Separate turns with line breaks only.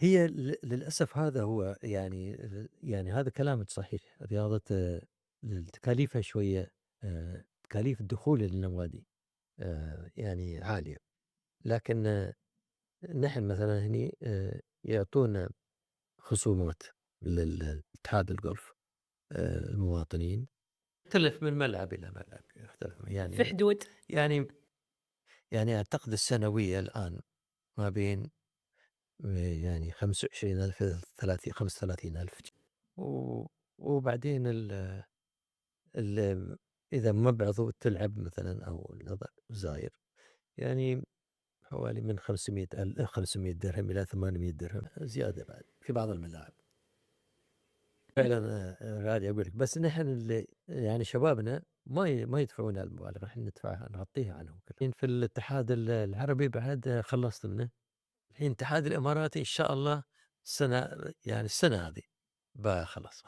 هي للأسف هذا هو يعني هذا كلامِك صحيح. رياضة تكاليفها شوية، تكاليف الدخول للنوادي يعني عالية. لكن نحن مثلًا هني يعطونا خصومات اتحاد الجولف المواطنين. يختلف من ملعب إلى ملعب، يختلف
في حدود.
يعني يعني أعتقد السنوية الآن ما بين يعني 25,000 إلى 35,000. و وبعدين ال إذا مبعض وتلعب مثلًا أو الوضع زاير، يعني حوالي من 500 درهم إلى 800 درهم زيادة بعد في بعض الملاعب. فعلًا غالي أقول لك. بس نحن يعني شبابنا ما يدفعون هالمبالغ، إحنا ندفعها نغطيها عنهم كلهم. الحين في الاتحاد العربي بعد خلصت منه. الحين الاتحاد الإماراتي إن شاء الله السنة هذه خلاص.